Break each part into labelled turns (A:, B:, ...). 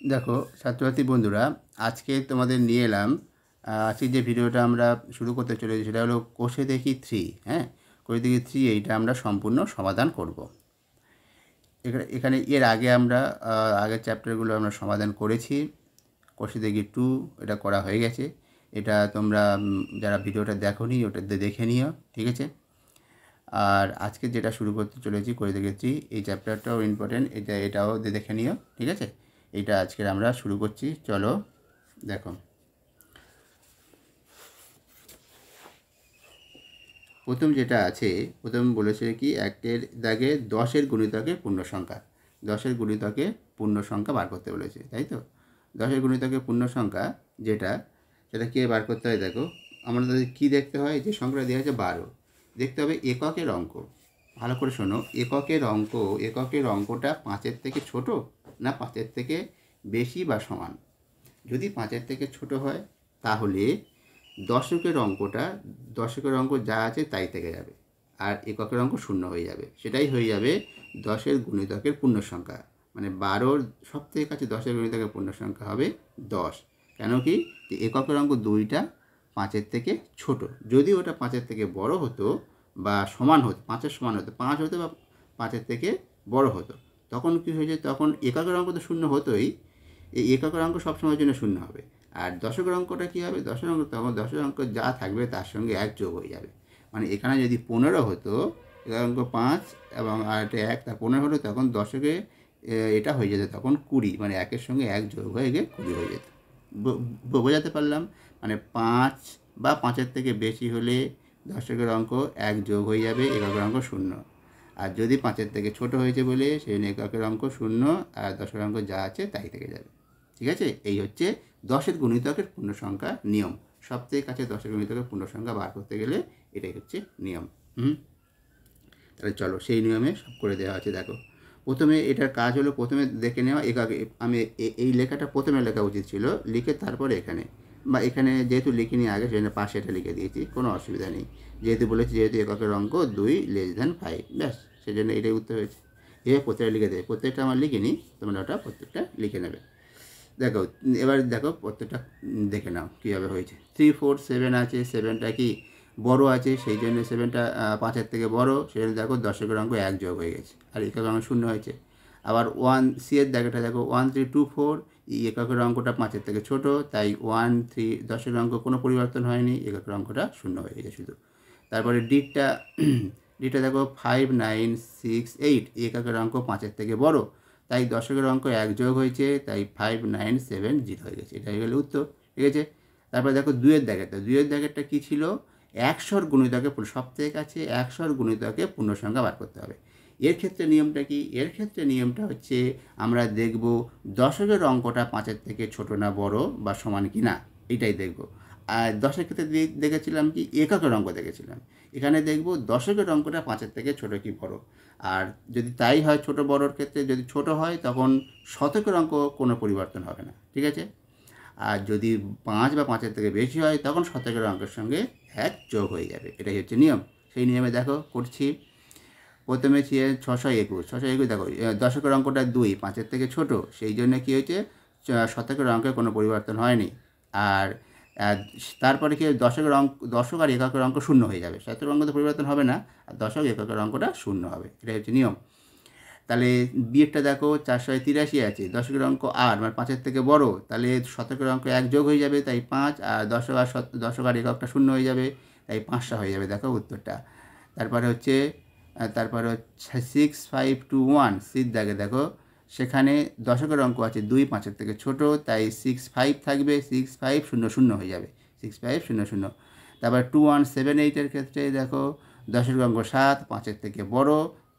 A: দেখো ছাত্রছাত্রী বন্ধুরা, আজকে তোমাদের নিয়ে এলাম। আজকে যে ভিডিওটা আমরা শুরু করতে চলেছি সেটা হলো কোষে দেখি 3। হ্যাঁ, কোষে দেখি 3 এইটা আমরা সম্পূর্ণ সমাধান করব। এখানে এর আগে আমরা আগের চ্যাপ্টারগুলো আমরা সমাধান করেছি। কোষে দেখি 2 এটা করা হয়ে গেছে। এটা তোমরা যারা ভিডিওটা দেখোনি ওটা দেখে নিও, ঠিক আছে। আর আজকে যেটা শুরু করতে চলেছি কোষে দেখি 3, এই চ্যাপ্টারটাও ইম্পর্টেন্ট, এটাও দেখে নিও, ঠিক আছে। এটা আজকের আমরা শুরু করছি, চলো দেখো। প্রথম যেটা আছে, প্রথম বলেছে কি একের দাগে 10-এর গুণিতকে পূর্ণ সংখ্যা, 10-এর গুণিতকে পূর্ণ সংখ্যা বার করতে বলেছে, তাই তো। 10-এর গুণিতকে পূর্ণ সংখ্যা সেটা কে বার করতে হয় দেখো। আমাদের কি দেখতে হয়, যে সংখ্যাটা দেওয়া আছে 12, দেখতে হবে এককের অঙ্ক। ভালো করে শোনো, এককের অঙ্কটা 5-এর থেকে ছোট না 5-এর থেকে বেশি বা সমান। যদি 5-এর থেকে ছোট হয় তাহলে দশকের অঙ্ক যা আছে তাই থেকে যাবে, আর এককের অঙ্ক শূন্য হয়ে যাবে। সেটাই হয়ে যাবে 10-এর গুণিতকের পূর্ণ সংখ্যা, মানে 12-র সব থেকে কাছে 10-এর গুণিতকের পূর্ণ সংখ্যা হবে 10। কেন কি, যে এককের অঙ্ক 2টা 5-এর থেকে ছোট। যদি ওটা 5-এর থেকে বড় হতো বা সমান হতো, 5-এর সমান হতো, 5 হতো বা 5-এর থেকে বড় হতো, তখন কী হয়েছে, তখন এককের অঙ্ক তো শূন্য হতোই, এই এককের অঙ্ক সবসময়ের জন্য শূন্য হবে। আর দশকের অঙ্কটা কী হবে, দশের অঙ্ক যা থাকবে তার সঙ্গে 1 যোগ হয়ে যাবে। মানে এখানে যদি 15 হতো, এখানে অঙ্ক 5 এবং আর এটা 1, তা 15 হলো, তখন দশকে এটা হয়ে যেত তখন 20, মানে 1-এর সঙ্গে 1 যোগ হয়ে গিয়ে 20 হয়ে যেত। বোঝাতে পারলাম? মানে 5 বা 5-এর থেকে বেশি হলে দশকের অঙ্ক 1 যোগ হয়ে যাবে, এককের অঙ্ক শূন্য। আর যদি 5-এর থেকে ছোট হয়েছে বলে সেই জন্য এককের অঙ্ক শূন্য, আর দশের অঙ্ক যা আছে তাই থেকে যাবে, ঠিক আছে। এই হচ্ছে 10-এর গুণিতকের পূর্ণ সংখ্যা নিয়ম। সবথেকে কাছে 10-এর গুণিতকের পূর্ণ সংখ্যা বার করতে গেলে এটাই হচ্ছে নিয়ম। তাহলে চলো সেই নিয়মে সব করে দেওয়া আছে। দেখো, প্রথমে এটার কাজ হলো প্রথমে দেখে নেওয়া এককে। আমি এই লেখাটা প্রথমে লেখা উচিত ছিল, লিখে তারপরে এখানে এখানে যেহেতু লিখিনি আগে, সেজন্য পাশে এটা লিখে দিয়েছি, কোনো অসুবিধা নেই। যেহেতু এককের অঙ্ক 2 <5, ব্যাস, সেজন্য এটাই উত্তর হয়েছে। এভাবে প্রত্যেকটা লিখে দেবে, প্রত্যেকটা আমার লিখিনি, তোমরা ওটা প্রত্যেকটা লিখে নেবে। দেখো, এবার দেখো প্রত্যেকটা দেখে নাও কীভাবে হয়েছে। 3, 4, 7 আছে, 7টা কি বড় আছে, সেই জন্য 7টা 5-এর থেকে বড়, সেই জন্য দেখো দশকের অঙ্ক 1 যোগ হয়ে গেছে, আর এককের অঙ্ক শূন্য হয়েছে। আবার 1 সি এর দাগেটা দেখো, 1, 3, 2, 4, এই এককের অঙ্কটা 5-এর থেকে ছোট, তাই 1, 3 দশের অঙ্ক কোনো পরিবর্তন হয়নি, এককের অঙ্কটা শূন্য হয়ে গেছে শুধু। তারপরে ডিটা দেখো 5, 9, 6, 8, এককের অঙ্ক 5-এর থেকে বড়, তাই দশকের অঙ্ক 1 যোগ হয়েছে, তাই 5, 9, 7, 0 হয়ে গেছে। এটা হয়ে গেলে উত্তর, ঠিক আছে। তারপরে দেখো 2-এর দাগেরটা কী ছিল, 100-র গুণিতকে সব থেকে কাছে 100-র গুণিতকে পূর্ণ সংখ্যা বার করতে হবে। এর ক্ষেত্রে নিয়মটা কি, এর ক্ষেত্রে নিয়মটা হচ্ছে আমরা দেখব দশকের অঙ্কটা 5-এর থেকে ছোট না বড় বা সমান কি না, এটাই দেখব। আর 10-এর ক্ষেত্রে দেখেছিলাম কি এককের অঙ্ক দেখেছিলাম, এখানে দেখব দশকের অঙ্কটা 5-এর থেকে ছোট কি বড়। আর যদি তাই হয়, ছোট বড়োর ক্ষেত্রে যদি ছোট হয় তখন শতকের অঙ্ক কোনো পরিবর্তন হবে না, ঠিক আছে। আর যদি 5 বা 5-এর থেকে বেশি হয় তখন শতকের অঙ্কের সঙ্গে 1 যোগ হয়ে যাবে, এটাই হচ্ছে নিয়ম। সেই নিয়মে দেখো করছি। প্রথমে 621 দেখো, দশকের অঙ্কটা 2, 5-এর থেকে ছোট, সেই জন্য কী হয়েছে, শতকের অঙ্কে কোনো পরিবর্তন হয়নি। আর তারপরে কি দশক আর এককের অঙ্ক শূন্য হয়ে যাবে, শতকের অঙ্ক তো পরিবর্তন হবে না, আর দশক এককের অঙ্কটা শূন্য হবে, এটাই হচ্ছে নিয়ম। তাহলে বিয়েরটা দেখো 483 আছে, দশকের অঙ্ক 8, মানে 5-এর থেকে বড়, তাহলে শতকের অঙ্ক 1 যোগ হয়ে যাবে, তাই 5, আর দশক আর এককটা শূন্য হয়ে যাবে, তাই 5টা হয়ে যাবে, দেখো উত্তরটা। তারপরে হচ্ছে 6, 5, 2, 1 সির দাগে দেখো, সেখানে দশকের অঙ্ক আছে 2, 5-এর থেকে ছোট, তাই 6, 5 থাকবে, 6, 5, 0, 0 হয়ে যাবে, 6, 5, 0, 0। তারপর 2, 1, 7, 8-এর ক্ষেত্রে দেখো দশকের অঙ্ক 7, 5-এর থেকে বড়,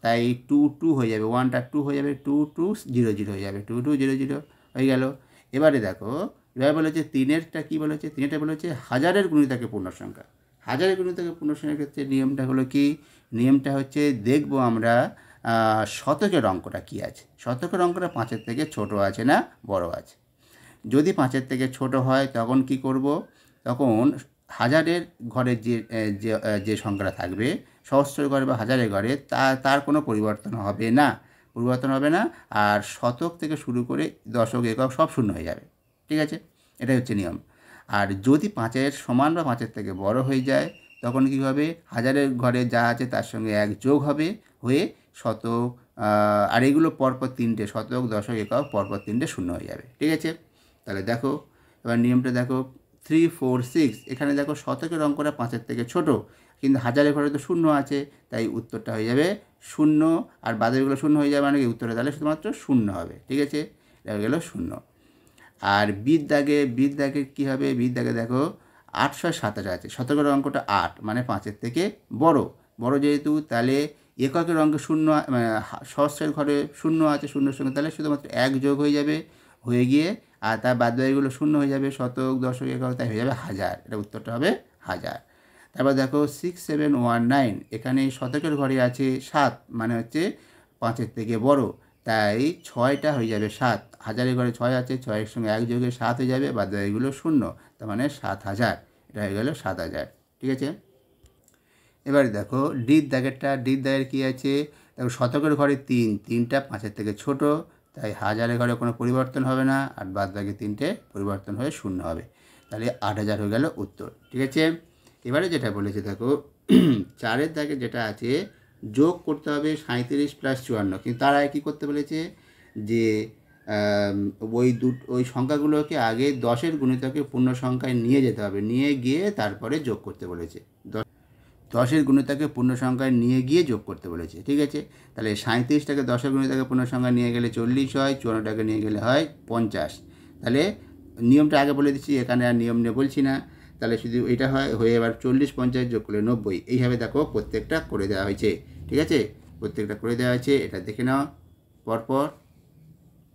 A: তাই 2, 2 হয়ে যাবে, 1টা 2 হয়ে যাবে, 2, 2, 0, 0 হয়ে যাবে, 2, 2, 0, 0 হয়ে গেল। এবারে দেখো, এবার বলেছে 3-এরটা কী বলেছে, 3-এরটা বলেছে হাজারের গুণিতকে পূর্ণ সংখ্যা। হাজারের গুণিতকে পূর্ণ সংখ্যার ক্ষেত্রে নিয়মটা হলো কি, নিয়মটা হচ্ছে দেখব আমরা শতকের অঙ্কটা কী আছে, শতকের অঙ্কটা 5-এর থেকে ছোট আছে না বড় আছে। যদি 5-এর থেকে ছোট হয় তখন কি করব, তখন হাজারের ঘরে যে সংখ্যাটা থাকবে, সহস্রের ঘরে বা হাজারের ঘরে তার কোনো পরিবর্তন হবে না, পরিবর্তন হবে না, আর শতক থেকে শুরু করে দশক, একক সব শূন্য হয়ে যাবে। ঠিক আছে, এটাই হচ্ছে নিয়ম। আর যদি 5-এর সমান বা 5-এর থেকে বড় হয়ে যায় তখন কী হবে, হাজারের ঘরে যা আছে তার সঙ্গে 1 যোগ হবে, হয়ে শতক, আর এগুলো পরপর 3টে, শতক, দশক, একক পরপর 3টে শূন্য হয়ে যাবে। ঠিক আছে, তাহলে দেখো এবার নিয়মটা দেখো 3, 4, 6, এখানে দেখো শতকের অঙ্কটা 5-এর থেকে ছোট, কিন্তু হাজারের ঘরে তো শূন্য আছে, তাই উত্তরটা হয়ে যাবে শূন্য, আর বাদেরগুলো শূন্য হয়ে যাবে, মানে কি উত্তরটা তাহলে শুধুমাত্র শূন্য হবে। ঠিক আছে, এটা হয়ে গেল শূন্য। আর বিদ দাগে কী হবে, বিদ দাগে দেখো 827 আছে, শতকের অঙ্কটা 8, মানে 5-এর থেকে বড় যেহেতু, তাহলে এককের অঙ্কে শূন্য, সহস্রের ঘরে শূন্য আছে, শূন্যর সঙ্গে তাহলে শুধুমাত্র 1 যোগ হয়ে যাবে, হয়ে গিয়ে আর তার বাদবাকিগুলো শূন্য হয়ে যাবে, শতক, দশক, একক, তাই হয়ে যাবে 1000, এটা উত্তরটা হবে 1000। তারপর দেখো 6719, এখানে শতকের ঘরে আছে 7, মানে হচ্ছে 5-এর থেকে বড়, তাই 6টা হয়ে যাবে 7, হাজারের ঘরে 6 আছে, 6-এর সঙ্গে 1 যোগে 7 হয়ে যাবে, বাদবাকিগুলো শূন্য, তার মানে 7000, এটা হয়ে গেল 7000। ঠিক আছে, এবারে দেখো ডির দাগের কী আছে, দেখো শতকের ঘরে 3টা 5-এর থেকে ছোট, তাই হাজারের ঘরে কোনো পরিবর্তন হবে না, আর বাদবাকি 3টে পরিবর্তন হয়ে শূন্য হবে, তাহলে 8000 হয়ে গেল উত্তর। ঠিক আছে, এবারে যেটা বলেছে দেখো 4-এর দাগে যেটা আছে, যোগ করতে হবে 37 + 54, কিন্তু তার আগে কী করতে বলেছে, যে ওই সংখ্যাগুলোকে আগে 10-এর গুণিতকে পূর্ণ সংখ্যায় নিয়ে যেতে হবে, নিয়ে গিয়ে তারপরে যোগ করতে বলেছে, 10-এর গুণিতকে পূর্ণ সংখ্যায় নিয়ে গিয়ে যোগ করতে বলেছে। ঠিক আছে, তাহলে 37টাকে 10-এর গুণিতকে পূর্ণ সংখ্যায় নিয়ে গেলে 40 হয়, 54টাকে নিয়ে গেলে হয় 50। তাহলে নিয়মটা আগে বলে দিচ্ছি, এখানে আর নিয়ম নিয়ে বলছি না, তাহলে শুধু এটা হয়ে এবার 40, 50 যোগ করলে 90, এইভাবে দেখো প্রত্যেকটা করে দেওয়া হয়েছে। ঠিক আছে, প্রত্যেকটা করে দেওয়া হয়েছে, এটা দেখে নাও, পরপর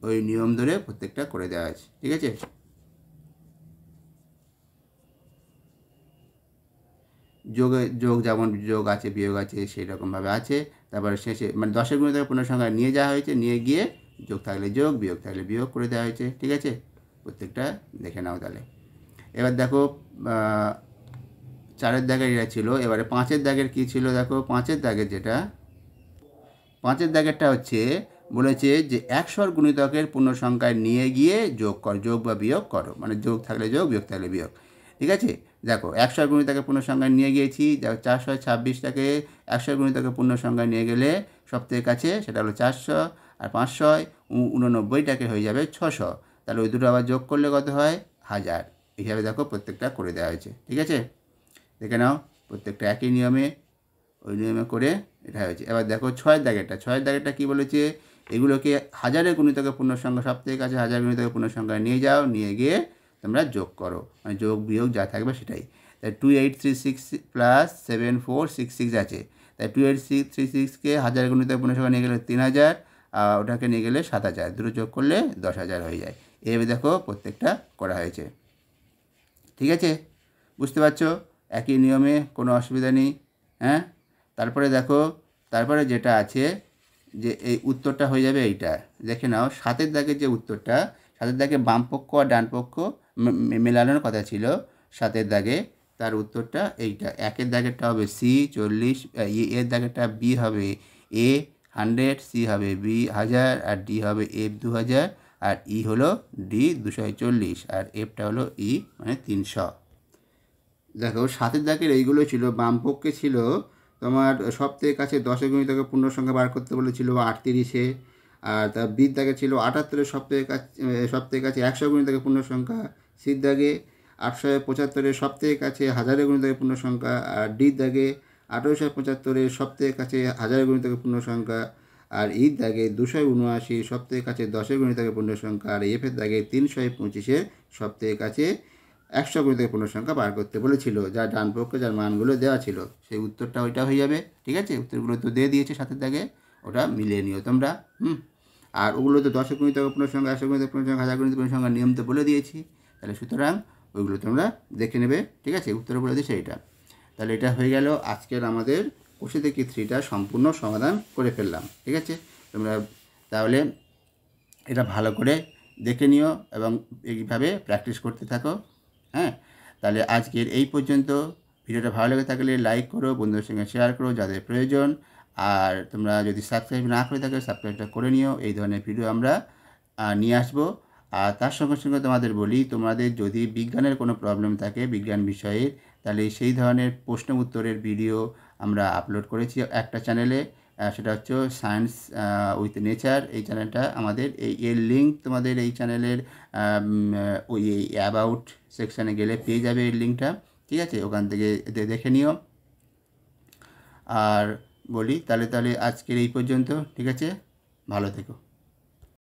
A: ওই নিয়ম ধরে প্রত্যেকটা করে দেওয়া আছে। ঠিক আছে, যোগ যেমন যোগ আছে, বিয়োগ আছে, সেই রকমভাবে আছে। তারপরে শেষে মানে 10-এর গুণিতকে পূর্ণ সংখ্যায় নিয়ে যাওয়া হয়েছে, নিয়ে গিয়ে যোগ থাকলে যোগ, বিয়োগ থাকলে বিয়োগ করে দেওয়া হয়েছে। ঠিক আছে, প্রত্যেকটা দেখে নাও তাহলে। এবার দেখো 4-এর দাগের এটা ছিল, এবারে 5-এর দাগের কী ছিল, দেখো 5-এর দাগের পাঁচের দাগেরটা হচ্ছে, বলেছে যে 100 গুণিতকের পূর্ণ সংখ্যায় নিয়ে গিয়ে যোগ বা বিয়োগ করো, মানে যোগ থাকলে যোগ, বিয়োগ থাকলে বিয়োগ। ঠিক আছে, দেখো 100 গুণিতকে পূর্ণ সংখ্যায় নিয়ে গিয়েছি, দেখো 426টাকে 100 গুণিতকে পূর্ণ সংখ্যায় নিয়ে গেলে সবথেকে কাছে সেটা হলো 400, আর 589টাকে হয়ে যাবে 600, তাহলে ওই দুটো আবার যোগ করলে কত হয়, 1000। এইভাবে দেখো প্রত্যেকটা করে দেওয়া হয়েছে। ঠিক আছে, দেখে নাও প্রত্যেকটা একই নিয়মে, ওই নিয়মে করে এটা হয়েছে। এবার দেখো 6-এর দাগেরটা কী বলেছে, এগুলোকে হাজারের গুণিতকে পূর্ণ সংখ্যা সবথেকে কাছে 1000 গুণিতকে পূর্ণ সংখ্যায় নিয়ে যাও, নিয়ে গিয়ে তোমরা যোগ করো, মানে যোগ বিয়োগ যা থাকবে সেটাই। তাই 2836 + 7466 আছে, তাই 2836কে হাজারের গুণিতকে পূর্ণ সংখ্যা নিয়ে গেলে 3000, আর ওটাকে নিয়ে গেলে 7000, দুটো যোগ করলে 10000 হয়ে যায়। এইভাবে দেখো প্রত্যেকটা করা হয়েছে। ঠিক আছে, বুঝতে পারছো, একই নিয়মে, কোনো অসুবিধা নেই। হ্যাঁ, তারপরে দেখো, তারপরে যেটা আছে, যে এই উত্তরটা হয়ে যাবে এইটা, দেখে নাও 7-এর দাগের যে উত্তরটা, 7-এর দাগে বাম পক্ষ আর ডান পক্ষ মেলানোর কথা ছিল 7-এর দাগে, তার উত্তরটা এইটা। 1-এর দাগেরটা হবে C 40, এর দাগেরটা B হবে A 100, C হবে B 1000, আর D হবে F 2000, আর E হলো D 240, আর Fটা হলো E মানে 300। দেখো 7-এর দাগের এইগুলো ছিল, বাম পক্ষে ছিল তোমার সবথেকে কাছে 10-এর গুণিতকে পূর্ণ সংখ্যা বার করতে বলেছিল 38-এ, আর তার বির দাগে ছিল 78-এর সবথেকে কাছে 100 গুণিতকে পূর্ণ সংখ্যা, সির দাগে 875-এর সবথেকে কাছে 1000-এর গুণিতকে পূর্ণ সংখ্যা, আর ডির দাগে 1875-এর সবথেকে কাছে 1000-এর গুণিতকে পূর্ণ সংখ্যা, আর ইর দাগে 279 সবথেকে কাছে 10-এর গুণিতকে পূর্ণ সংখ্যা, আর এফের দাগে 325-এর সবথেকে কাছে 100 গুণিতকে পূর্ণ সংখ্যা বার করতে বলেছিল, যা ডান পক্ষে যার মানগুলো দেওয়া ছিল, সেই উত্তরটা ওইটা হয়ে যাবে। ঠিক আছে, উত্তরগুলো তো দিয়ে দিয়েছে 7-এর দাগে, ওটা মিলিয়ে নিও তোমরা। আর ওগুলো তো 10-এর গুণিতকে পূর্ণ সংখ্যা, 100 গুণিতকে পূর্ণ সংখ্যা, 1000 গুণিতকে পূর্ণ সংখ্যা নিয়ম তো বলে দিয়েছি, তাহলে সুতরাং ওইগুলো তোমরা দেখে নেবে। ঠিক আছে, উত্তর বলে দিয়েছে এইটা। তাহলে এটা হয়ে গেল আজকের আমাদের কোষে থেকে 3টা সম্পূর্ণ সমাধান করে ফেললাম। ঠিক আছে, তোমরা তাহলে এটা ভালো করে দেখে নিও এবং এইভাবে প্র্যাকটিস করতে থাকো। হ্যাঁ, তাহলে আজকের এই পর্যন্ত। ভিডিওটা ভালো লেগে থাকলে লাইক করো, বন্ধুদের সঙ্গে শেয়ার করো যাদের প্রয়োজন, আর তোমরা যদি সাবস্ক্রাইব না করে থাকো সাবস্ক্রাইবটা করে নিও। এই ধরনের ভিডিও আমরা নিয়ে আসবো। আর তার সঙ্গে সঙ্গে তোমাদের বলি, তোমাদের যদি বিজ্ঞানের কোনো প্রবলেম থাকে বিজ্ঞান বিষয়ে, তাহলে সেই ধরনের প্রশ্ন উত্তরের ভিডিও আমরা আপলোড করেছি একটা চ্যানেলে, সেটা হচ্ছে সায়েন্স উইথ নেচার। এই চ্যানেলটা আমাদের এর লিঙ্ক তোমাদের এই চ্যানেলের ওই অ্যাবাউট সেকশানে গেলে পেয়ে যাবে এর লিঙ্কটা, ঠিক আছে? ওখান থেকে দেখে নিও। আর বলি তাহলে আজকের এই পর্যন্ত, ঠিক আছে? ভালো থেকো।